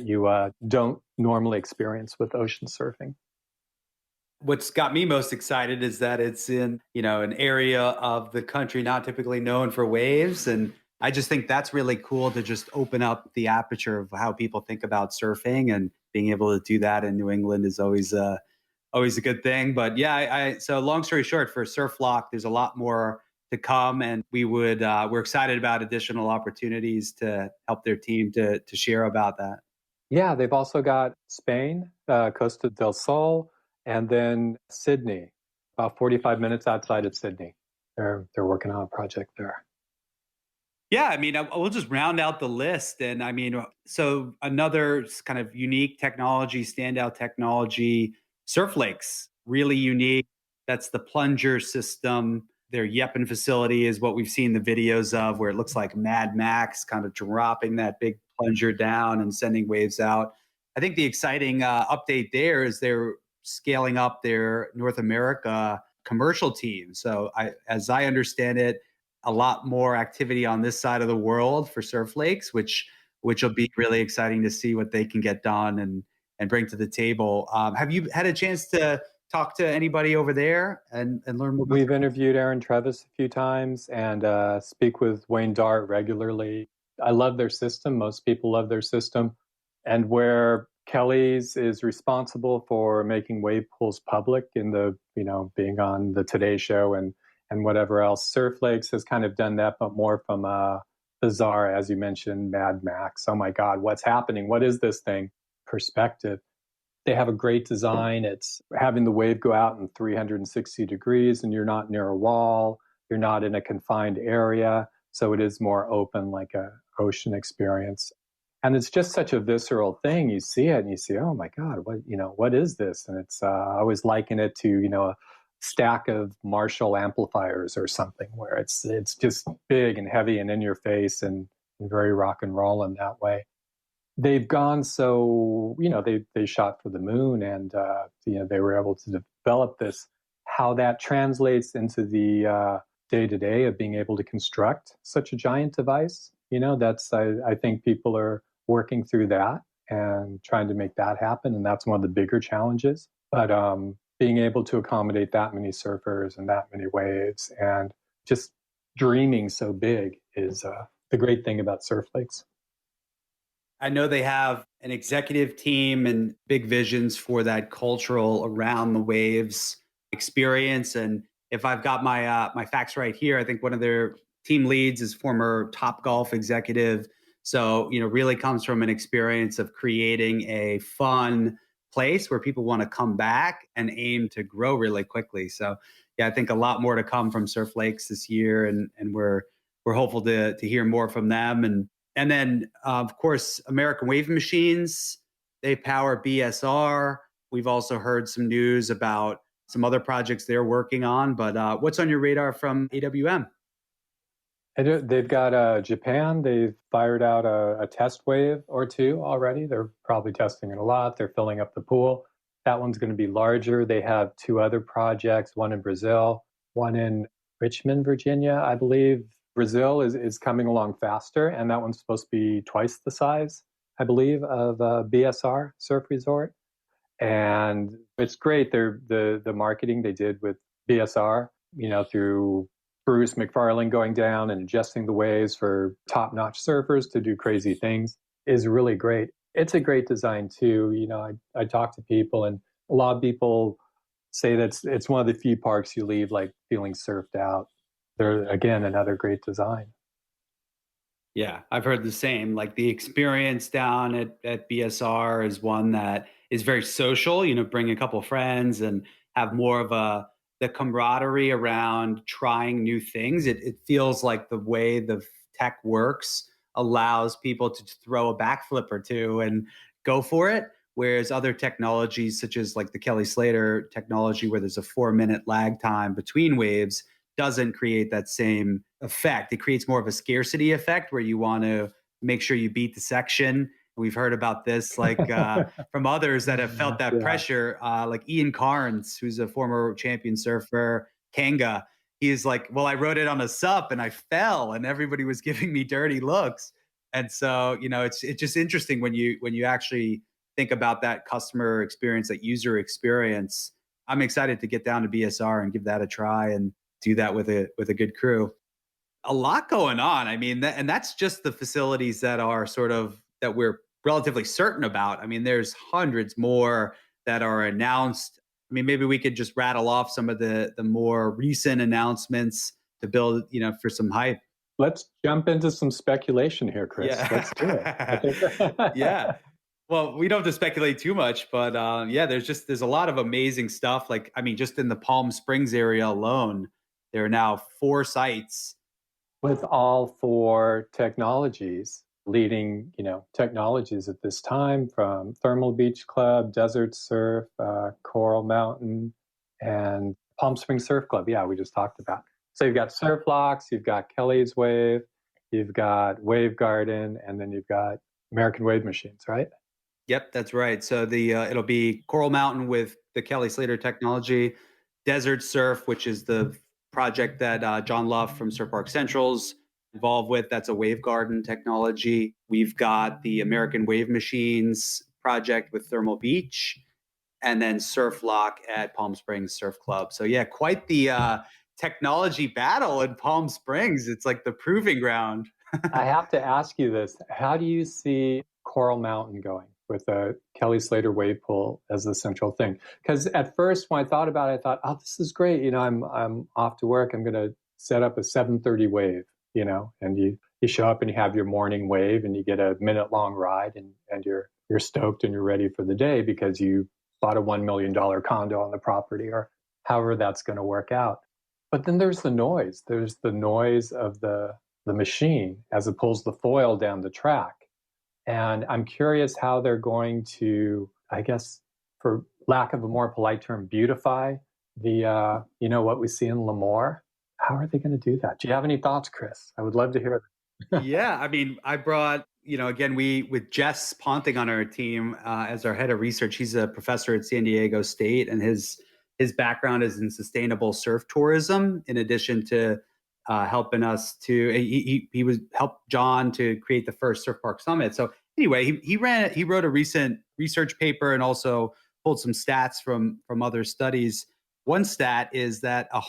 you don't normally experience with ocean surfing. What's got me most excited is that it's in, an area of the country not typically known for waves. And I just think that's really cool to just open up the aperture of how people think about surfing, and being able to do that in New England is always a good thing. But yeah, so long story short, for Surflock, there's a lot more to come, and we're excited about additional opportunities to help their team to share about that. Yeah, they've also got Spain, Costa del Sol, and then Sydney, about 45 minutes outside of Sydney. They're working on a project there. Yeah, we'll just round out the list. And so another kind of unique technology, standout technology, Surf Lakes, really unique. That's the plunger system. Their Yeppen facility is what we've seen the videos of, where it looks like Mad Max kind of dropping that big plunger down and sending waves out. I think the exciting update there is they're scaling up their North America commercial team. So as I understand it, a lot more activity on this side of the world for Surf Lakes, which will be really exciting to see what they can get done and bring to the table. Have you had a chance to talk to anybody over there and learn more? We've interviewed Aaron Trevis a few times and speak with Wayne Dart regularly. I love their system. Most people love their system. And where Kelly's is responsible for making wave pools public in the, being on the Today Show and whatever else, Surf Lakes has kind of done that, but more from a bizarre, as you mentioned, Mad Max. Oh my God, what's happening? What is this thing? Perspective. They have a great design. It's having the wave go out in 360 degrees, and you're not near a wall. You're not in a confined area. So it is more open, like a ocean experience. And it's just such a visceral thing. You see it and you see, oh my God, what is this? And it's, I always liken it to, a stack of Marshall amplifiers or something, where it's just big and heavy and in your face and very rock and roll in that way. They've gone so, they shot for the moon, and, they were able to develop this, how that translates into the day-to-day of being able to construct such a giant device. That's, I think people are working through that and trying to make that happen. And that's one of the bigger challenges. But being able to accommodate that many surfers and that many waves, and just dreaming so big is the great thing about surf lakes. I know they have an executive team and big visions for that cultural around the waves experience. And if I've got my facts right here, I think one of their team leads is former Top Golf executive. So, really comes from an experience of creating a fun place where people want to come back and aim to grow really quickly. So, yeah, I think a lot more to come from Surf Lakes this year, and we're hopeful to hear more from them. And then, of course, American Wave Machines, they power BSR. We've also heard some news about some other projects they're working on. But what's on your radar from AWM? They've got Japan. They've fired out a test wave or two already. They're probably testing it a lot. They're filling up the pool. That one's going to be larger. They have two other projects, one in Brazil, one in Richmond, Virginia, I believe. Brazil is coming along faster, and that one's supposed to be twice the size, I believe, of BSR Surf Resort. And it's great. The marketing they did with BSR, through Bruce McFarlane going down and adjusting the waves for top-notch surfers to do crazy things is really great. It's a great design too. I talk to people, and a lot of people say that it's one of the few parks you leave like feeling surfed out. They're, again, another great design. Yeah, I've heard the same. Like the experience down at BSR is one that is very social, bring a couple of friends and have more of the camaraderie around trying new things. It feels like the way the tech works allows people to throw a backflip or two and go for it. Whereas other technologies, such as like the Kelly Slater technology, where there's a 4-minute lag time between waves, doesn't create that same effect. It creates more of a scarcity effect where you want to make sure you beat the section. We've heard about this from others that have felt that pressure, like Ian Carnes, who's a former champion surfer, Kanga. He's like, well, I rode it on a sup and I fell and everybody was giving me dirty looks. And so, it's just interesting when you actually think about that customer experience, that user experience. I'm excited to get down to BSR and give that a try and do that with a good crew. A lot going on. I mean, and that's just the facilities that are that we're relatively certain about. I mean, there's hundreds more that are announced. I mean, maybe we could just rattle off some of the more recent announcements to build, for some hype. Let's jump into some speculation here, Chris. Yeah. Let's do it. Yeah. Well, we don't have to speculate too much, but there's a lot of amazing stuff. Like, I mean, just in the Palm Springs area alone, there are now 4 sites with all 4 technologies, leading, technologies at this time, from Thermal Beach Club, Desert Surf, Coral Mountain, and Palm Springs Surf Club. Yeah, we just talked about. So you've got Surflocks, you've got Kelly's Wave, you've got Wave Garden, and then you've got American Wave Machines, right? Yep, that's right. So it'll be Coral Mountain with the Kelly Slater technology, Desert Surf, which is the project that John Luff from surfparkcentral's involved with. That's a wave garden technology. We've got the American Wave Machines project with Thermal Beach, and then Surflock at Palm Springs Surf Club. So yeah, quite the technology battle in Palm Springs. It's like the proving ground. I have to ask you this. How do you see Coral Mountain going with a Kelly Slater wave pool as the central thing? Because at first, when I thought about it, I thought, oh, this is great. I'm off to work. I'm going to set up a 7:30 wave, and you show up and you have your morning wave and you get a minute-long ride and you're stoked and you're ready for the day because you bought a $1 million condo on the property, or however that's going to work out. But then there's the noise. There's the noise of the machine as it pulls the foil down the track. And I'm curious how they're going to, I guess, for lack of a more polite term, beautify the, what we see in Lemoore. How are they going to do that? Do you have any thoughts, Chris? I would love to hear them. Yeah, I mean, I brought, again, with Jess Ponting on our team as our head of research. He's a professor at San Diego State, and his background is in sustainable surf tourism, in addition to helping us to, he was helped John to create the first Surf Park Summit. So anyway, he wrote a recent research paper and also pulled some stats from other studies. One stat is that a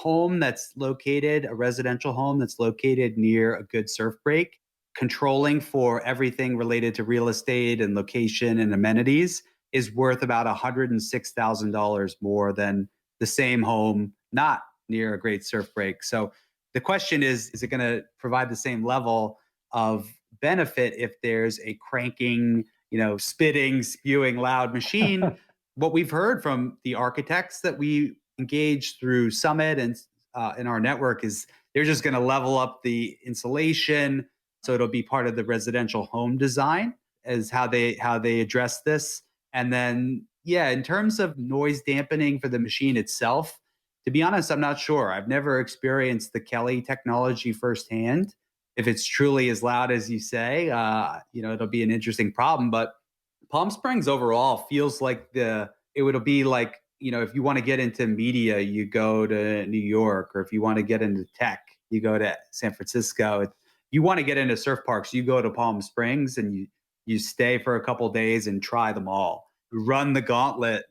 residential home that's located near a good surf break, controlling for everything related to real estate and location and amenities is worth about $106,000 more than the same home not near a great surf break. So the question is it going to provide the same level of benefit if there's a cranking, spitting, spewing loud machine? What we've heard from the architects that we engage through Summit and in our network is they're just going to level up the insulation, so it'll be part of the residential home design as how they address this. And then, yeah, in terms of noise dampening for the machine itself, to be honest, I'm not sure. I've never experienced the Kelly technology firsthand. If it's truly as loud as you say, it'll be an interesting problem. But Palm Springs overall feels like it would be like, if you want to get into media, you go to New York, or if you want to get into tech, you go to San Francisco. If you want to get into surf parks, you go to Palm Springs and you stay for a couple of days and try them all. Run the gauntlet.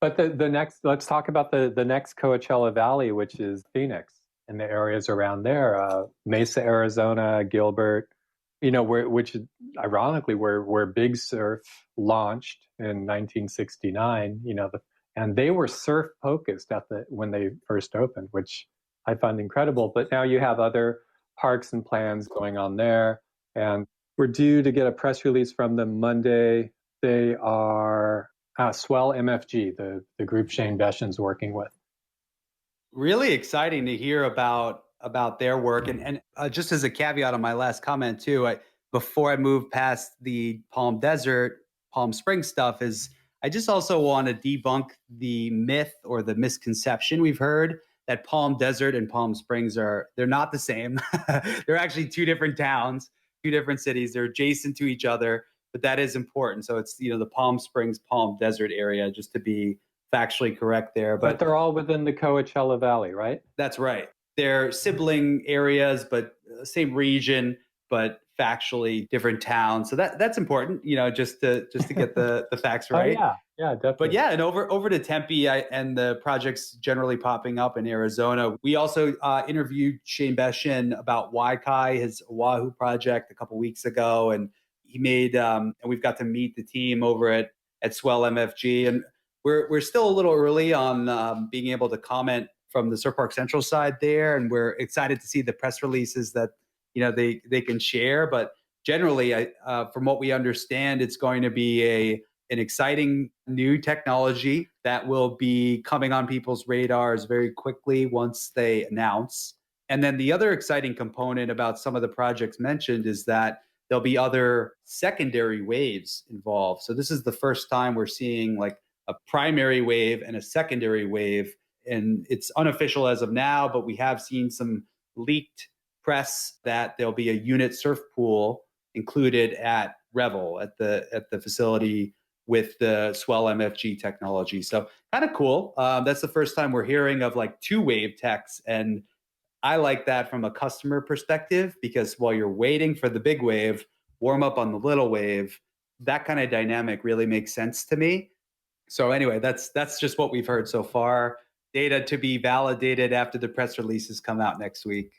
But the next, let's talk about the next Coachella Valley, which is Phoenix and the areas around there, Mesa, Arizona, Gilbert, which ironically where Big Surf launched in 1969, and they were surf focused when they first opened, which I find incredible. But now you have other parks and plans going on there, and we're due to get a press release from them Monday. They are Swell MFG, the group Shane Beshan's working with. Really exciting to hear about their work. And just as a caveat on my last comment too, before I move past the Palm Springs stuff, is I just also want to debunk the myth or the misconception we've heard that Palm Desert and Palm Springs they're not the same. They're actually two different towns, two different cities. They're adjacent to each other, but that is important. So it's, the Palm Springs, Palm Desert area, just to be factually correct there. But they're all within the Coachella Valley, right? That's right. They're sibling areas, but same region, but factually different towns. So that's important, just to get the facts right. Oh, yeah, definitely. But yeah, and over to Tempe and the projects generally popping up in Arizona. We also interviewed Shane Beshan about Waikai, his Oahu project, a couple weeks ago, and he made and we've got to meet the team over at Swell MFG, and we're still a little early on being able to comment from the Surfparkcentral side there, and we're excited to see the press releases that they can share. But generally, from what we understand, it's going to be an exciting new technology that will be coming on people's radars very quickly once they announce. And then the other exciting component about some of the projects mentioned is that there'll be other secondary waves involved. So this is the first time we're seeing like a primary wave and a secondary wave. And it's unofficial as of now, but we have seen some leaked press that there'll be a unit surf pool included at Revel at the facility with the Swell MFG technology. So kind of cool. That's the first time we're hearing of like two wave techs. And I like that from a customer perspective, because while you're waiting for the big wave, warm up on the little wave, that kind of dynamic really makes sense to me. So anyway, that's just what we've heard so far. Data to be validated after the press releases come out next week.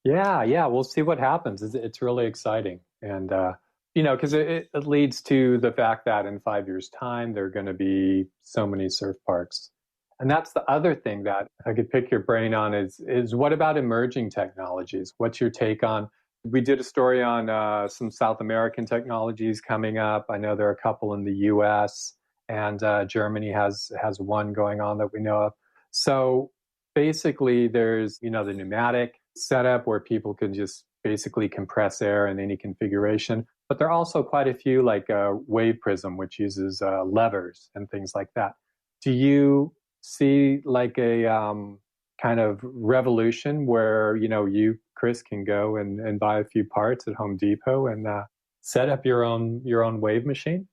Yeah, we'll see what happens. It's really exciting. And, because it leads to the fact that in 5 years' time, there are going to be so many surf parks. And that's the other thing that I could pick your brain on is what about emerging technologies? What's your take on? We did a story on some South American technologies coming up. I know there are a couple in the US, and Germany has one going on that we know of. So basically there's, the pneumatic setup where people can just basically compress air in any configuration. But there are also quite a few like Wave Prism, which uses levers and things like that. Do you see like a kind of revolution where, you, Chris, can go and buy a few parts at Home Depot and set up your own wave machine?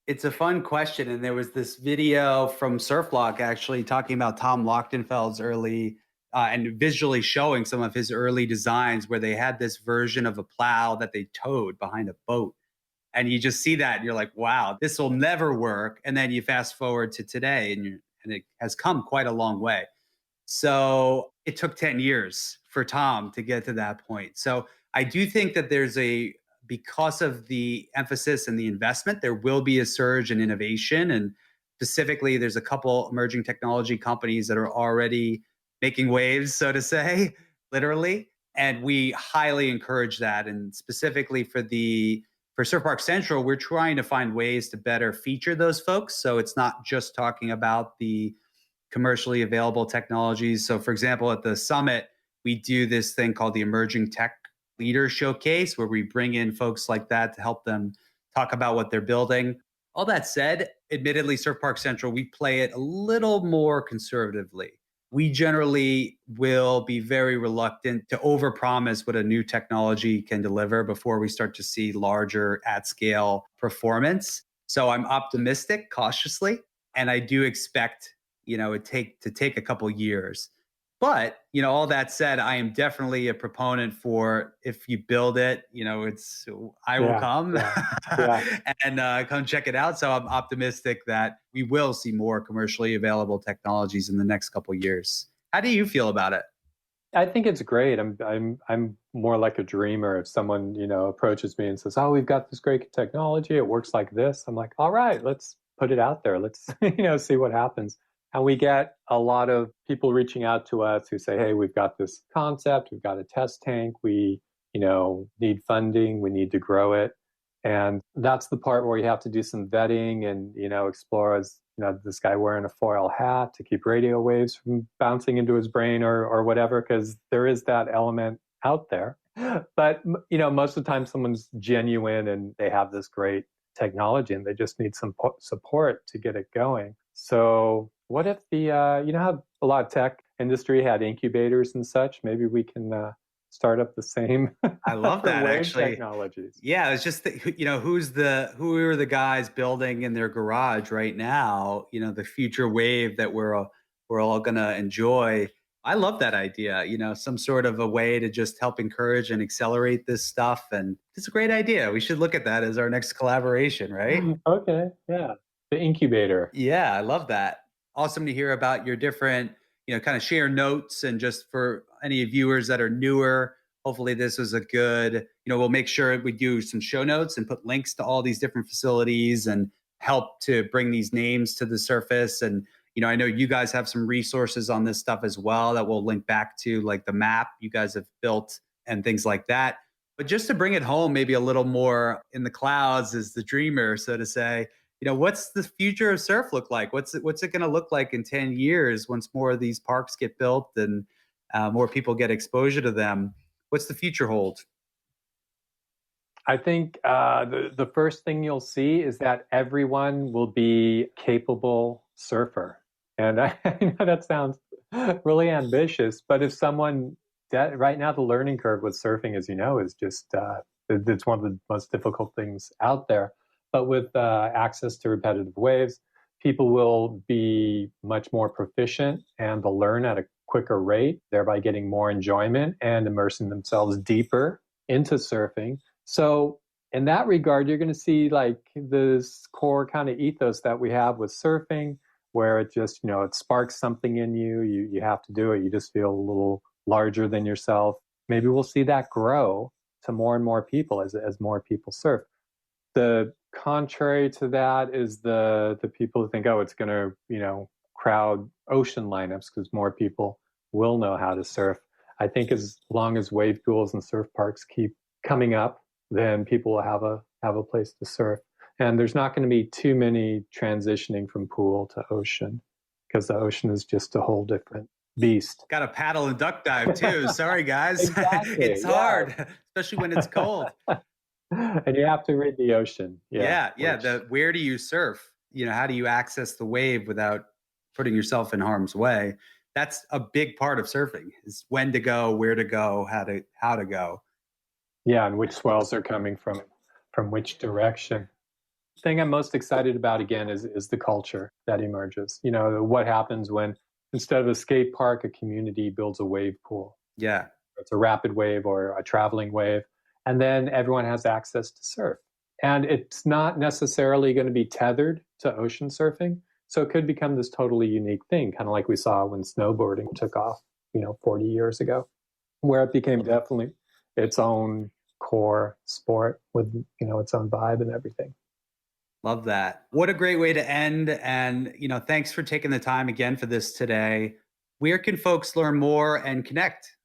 It's a fun question. And there was this video from Surflock actually talking about Tom Lochtenfeld's early and visually showing some of his early designs where they had this version of a plow that they towed behind a boat. And you just see that and you're like, wow, this will never work. And then you fast forward to today and it has come quite a long way. So it took 10 years for Tom to get to that point. So I do think that because of the emphasis and the investment, there will be a surge in innovation. And specifically, there's a couple emerging technology companies that are already making waves, so to say, literally. And we highly encourage that. And specifically for surfparkcentral, we're trying to find ways to better feature those folks. So it's not just talking about the commercially available technologies. So for example, at the summit, we do this thing called the Emerging Tech Leader Showcase, where we bring in folks like that to help them talk about what they're building. All that said, admittedly, surfparkcentral, we play it a little more conservatively. We generally will be very reluctant to overpromise what a new technology can deliver before we start to see larger at-scale performance. So I'm optimistic cautiously, and I do expect it to take a couple years. But, all that said, I am definitely a proponent for if you build it, I will come and come check it out. So I'm optimistic that we will see more commercially available technologies in the next couple years. How do you feel about it? I think it's great. I'm more like a dreamer. If someone, approaches me and says, "Oh, we've got this great technology, it works like this," I'm like, "All right, let's put it out there. Let's, see what happens." And we get a lot of people reaching out to us who say, "Hey, we've got this concept, we've got a test tank, we, need funding, we need to grow it." And that's the part where you have to do some vetting and, explore, as, this guy wearing a foil hat to keep radio waves from bouncing into his brain or whatever, because there is that element out there. But, most of the time someone's genuine and they have this great technology and they just need some support to get it going. So what if how a lot of tech industry had incubators and such? Maybe we can start up the same. I love that actually. Technologies. Yeah, it's just who are the guys building in their garage right now? The future wave that we're all gonna enjoy. I love that idea. Some sort of a way to just help encourage and accelerate this stuff, and it's a great idea. We should look at that as our next collaboration, right? Okay, yeah, the incubator. Yeah, I love that. Awesome to hear about your different, kind of share notes. And just for any viewers that are newer, hopefully this was a good, we'll make sure we do some show notes and put links to all these different facilities and help to bring these names to the surface. And, I know you guys have some resources on this stuff as well that we'll link back to, like the map you guys have built and things like that. But just to bring it home, maybe a little more in the clouds as the dreamer, so to say, what's the future of surf look like? What's it going to look like in 10 years once more of these parks get built and more people get exposure to them? What's the future hold? I think the first thing you'll see is that everyone will be capable surfer. And I know that sounds really ambitious, but if someone, right now the learning curve with surfing, as you know, is just, it's one of the most difficult things out there. But with access to repetitive waves, people will be much more proficient and they'll learn at a quicker rate, thereby getting more enjoyment and immersing themselves deeper into surfing. So in that regard, you're going to see like this core kind of ethos that we have with surfing, where it just, it sparks something in you. You have to do it. You just feel a little larger than yourself. Maybe we'll see that grow to more and more people as more people surf. The contrary to that is the people who think, oh, it's going to, crowd ocean lineups because more people will know how to surf. I think as long as wave pools and surf parks keep coming up, then people will have a place to surf. And there's not going to be too many transitioning from pool to ocean, because the ocean is just a whole different beast. Got to paddle and duck dive too. Sorry, guys. Exactly, it's hard, especially when it's cold. And you have to read the ocean. Yeah. Where do you surf? How do you access the wave without putting yourself in harm's way? That's a big part of surfing, is when to go, where to go, how to go. Yeah, and which swells are coming from which direction. The thing I'm most excited about, again, is the culture that emerges. What happens when instead of a skate park, a community builds a wave pool. Yeah. It's a rapid wave or a traveling wave. And then everyone has access to surf. And it's not necessarily going to be tethered to ocean surfing. So it could become this totally unique thing, kind of like we saw when snowboarding took off, 40 years ago, where it became definitely its own core sport with, its own vibe and everything. Love that. What a great way to end. And, thanks for taking the time again for this today. Where can folks learn more and connect?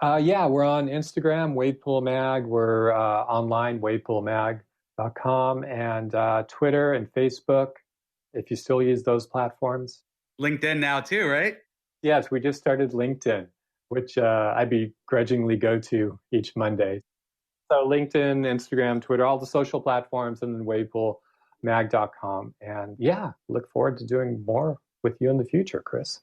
Yeah, we're on Instagram, WavePoolMag. We're online, wavepoolmag.com, and Twitter and Facebook, if you still use those platforms. LinkedIn now too, right? Yes, we just started LinkedIn, which I begrudgingly go to each Monday. So LinkedIn, Instagram, Twitter, all the social platforms, and then wavepoolmag.com. And yeah, look forward to doing more with you in the future, Chris.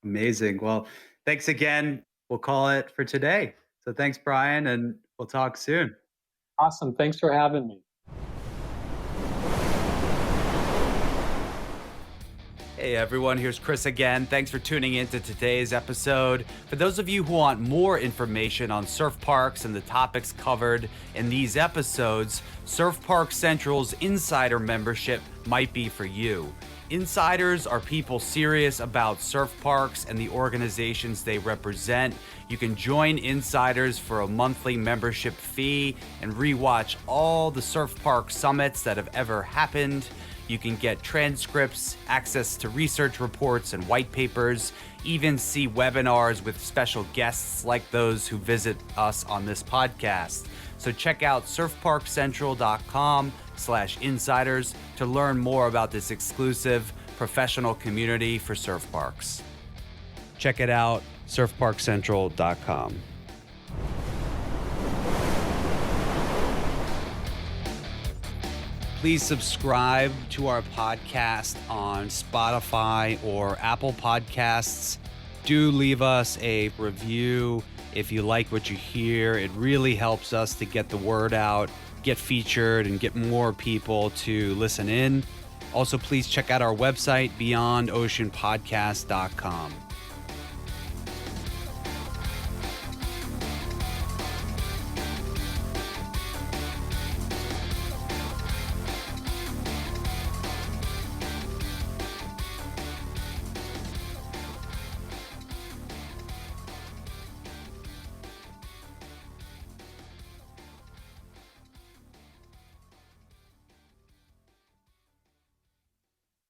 Amazing. Well, thanks again. We'll call it for today. So thanks, Bryan, and we'll talk soon. Awesome. Thanks for having me. Hey everyone, here's Chris again. Thanks for tuning in to today's episode. For those of you who want more information on surf parks and the topics covered in these episodes, Surf Park Central's Insider membership might be for you. Insiders are people serious about surf parks and the organizations they represent. You can join Insiders for a monthly membership fee and rewatch all the surf park summits that have ever happened. You can get transcripts, access to research reports and white papers, even see webinars with special guests like those who visit us on this podcast. So check out surfparkcentral.com/insiders to learn more about this exclusive professional community for surf parks. Check it out, surfparkcentral.com. Please subscribe to our podcast on Spotify or Apple Podcasts. Do leave us a review if you like what you hear. It really helps us to get the word out, get featured, and get more people to listen in. Also, please check out our website, beyondoceanpodcast.com.